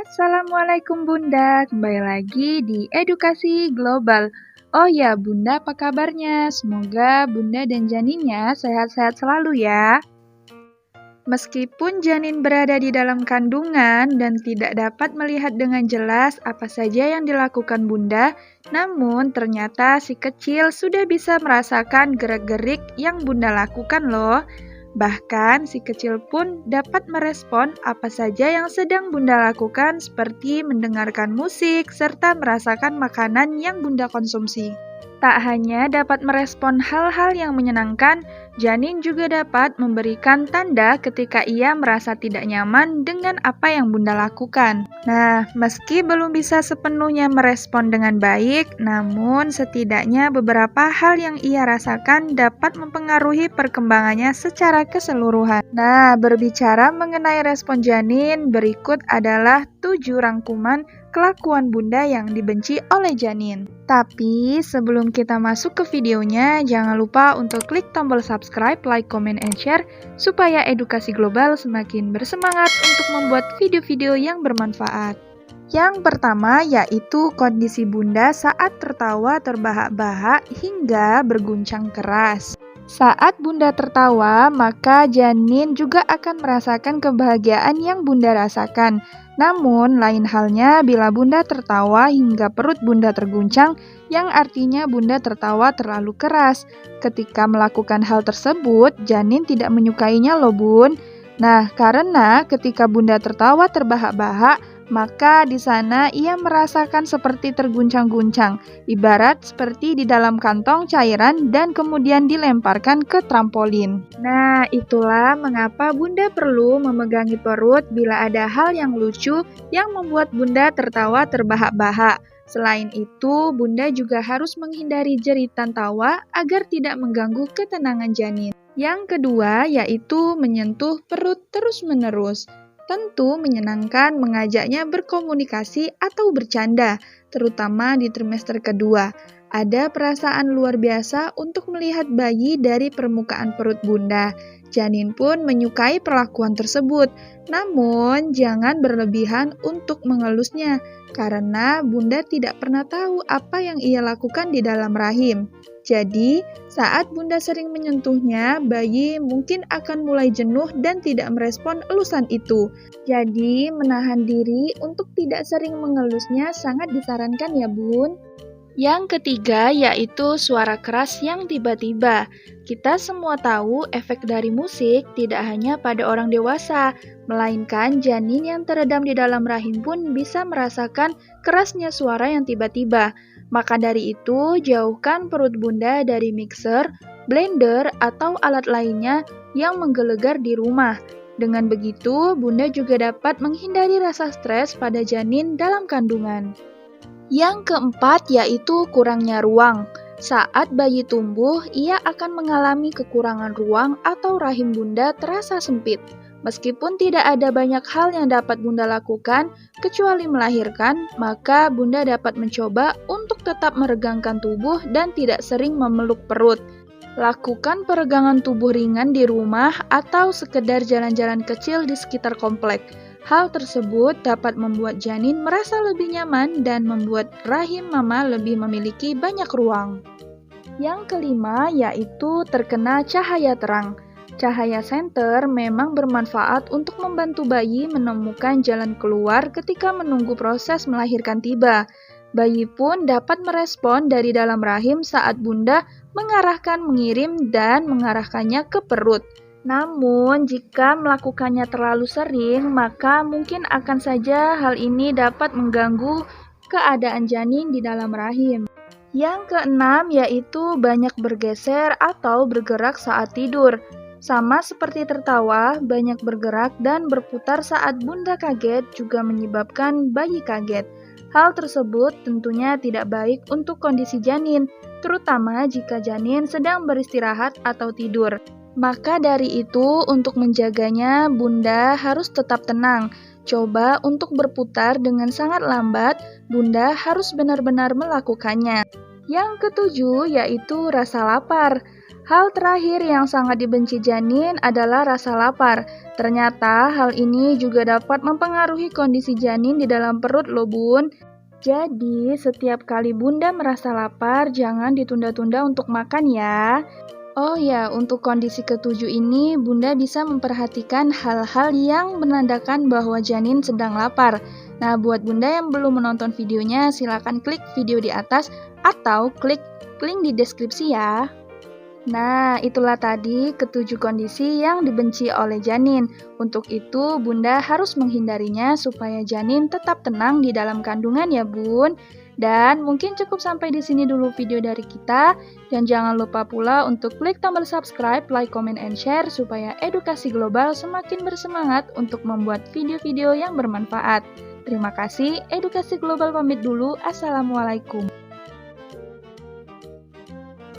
Assalamualaikum Bunda, kembali lagi di Edukasi Global. Oh ya Bunda, apa kabarnya? Semoga Bunda dan janinnya sehat-sehat selalu ya. Meskipun janin berada di dalam kandungan dan tidak dapat melihat dengan jelas apa saja yang dilakukan Bunda, namun ternyata si kecil sudah bisa merasakan gerak-gerik yang Bunda lakukan loh. Bahkan si kecil pun dapat merespon apa saja yang sedang Bunda lakukan seperti mendengarkan musik serta merasakan makanan yang Bunda konsumsi. Tak hanya dapat merespon hal-hal yang menyenangkan, janin juga dapat memberikan tanda ketika ia merasa tidak nyaman dengan apa yang Bunda lakukan. Nah, meski belum bisa sepenuhnya merespon dengan baik, namun setidaknya beberapa hal yang ia rasakan dapat mempengaruhi perkembangannya secara keseluruhan. Nah, berbicara mengenai respon janin, berikut adalah 7 rangkuman kelakuan Bunda yang dibenci oleh janin. Tapi sebelum kita masuk ke videonya, jangan lupa untuk klik tombol subscribe, like, comment, and share supaya Edukasi Global semakin bersemangat untuk membuat video-video yang bermanfaat. Yang pertama yaitu kondisi Bunda saat tertawa terbahak-bahak hingga berguncang keras. Saat Bunda tertawa, maka janin juga akan merasakan kebahagiaan yang Bunda rasakan. Namun, lain halnya bila Bunda tertawa hingga perut Bunda terguncang, yang artinya Bunda tertawa terlalu keras. Ketika melakukan hal tersebut, janin tidak menyukainya loh Bun. Nah, karena ketika Bunda tertawa terbahak-bahak, maka di sana ia merasakan seperti terguncang-guncang, ibarat seperti di dalam kantong cairan dan kemudian dilemparkan ke trampolin. Nah, itulah mengapa Bunda perlu memegangi perut bila ada hal yang lucu yang membuat Bunda tertawa terbahak-bahak. Selain itu, Bunda juga harus menghindari jeritan tawa agar tidak mengganggu ketenangan janin. Yang kedua, yaitu menyentuh perut terus-menerus. Tentu menyenangkan mengajaknya berkomunikasi atau bercanda, terutama di trimester kedua. Ada perasaan luar biasa untuk melihat bayi dari permukaan perut Bunda. Janin pun menyukai perlakuan tersebut, namun jangan berlebihan untuk mengelusnya, karena Bunda tidak pernah tahu apa yang ia lakukan di dalam rahim. Jadi, saat Bunda sering menyentuhnya, bayi mungkin akan mulai jenuh dan tidak merespon elusan itu. Jadi, menahan diri untuk tidak sering mengelusnya sangat disarankan ya Bun. Yang ketiga yaitu suara keras yang tiba-tiba. Kita semua tahu efek dari musik tidak hanya pada orang dewasa, melainkan janin yang teredam di dalam rahim pun bisa merasakan kerasnya suara yang tiba-tiba. Maka dari itu, jauhkan perut Bunda dari mixer, blender, atau alat lainnya yang menggelegar di rumah. Dengan begitu, Bunda juga dapat menghindari rasa stres pada janin dalam kandungan. Yang keempat yaitu kurangnya ruang. Saat bayi tumbuh, ia akan mengalami kekurangan ruang atau rahim Bunda terasa sempit. Meskipun tidak ada banyak hal yang dapat Bunda lakukan, kecuali melahirkan, maka Bunda dapat mencoba untuk tetap meregangkan tubuh dan tidak sering memeluk perut. Lakukan peregangan tubuh ringan di rumah atau sekedar jalan-jalan kecil di sekitar komplek. Hal tersebut dapat membuat janin merasa lebih nyaman dan membuat rahim mama lebih memiliki banyak ruang. Yang kelima yaitu terkena cahaya terang. Cahaya senter memang bermanfaat untuk membantu bayi menemukan jalan keluar ketika menunggu proses melahirkan tiba. Bayi pun dapat merespon dari dalam rahim saat Bunda mengarahkan, mengirim, dan mengarahkannya ke perut. Namun, jika melakukannya terlalu sering, maka mungkin akan saja hal ini dapat mengganggu keadaan janin di dalam rahim. Yang keenam yaitu banyak bergeser atau bergerak saat tidur. Sama seperti tertawa, banyak bergerak dan berputar saat Bunda kaget juga menyebabkan bayi kaget. Hal tersebut tentunya tidak baik untuk kondisi janin, terutama jika janin sedang beristirahat atau tidur. Maka dari itu, untuk menjaganya, Bunda harus tetap tenang. Coba untuk berputar dengan sangat lambat, Bunda harus benar-benar melakukannya. Yang ketujuh yaitu rasa lapar. Hal terakhir yang sangat dibenci janin adalah rasa lapar. Ternyata hal ini juga dapat mempengaruhi kondisi janin di dalam perut loh bun. Jadi setiap kali bunda merasa lapar, jangan ditunda-tunda untuk makan ya. Oh ya, untuk kondisi ketujuh ini, bunda bisa memperhatikan hal-hal yang menandakan bahwa janin sedang lapar. Nah, buat bunda yang belum menonton videonya, silakan klik video di atas atau klik link di deskripsi ya. Nah, itulah tadi ketujuh kondisi yang dibenci oleh janin. Untuk itu, bunda harus menghindarinya supaya janin tetap tenang di dalam kandungan ya bun. Dan mungkin cukup sampai di sini dulu video dari kita. Dan jangan lupa pula untuk klik tombol subscribe, like, comment, and share supaya edukasi global semakin bersemangat untuk membuat video-video yang bermanfaat. Terima kasih, edukasi global pamit dulu. Assalamualaikum.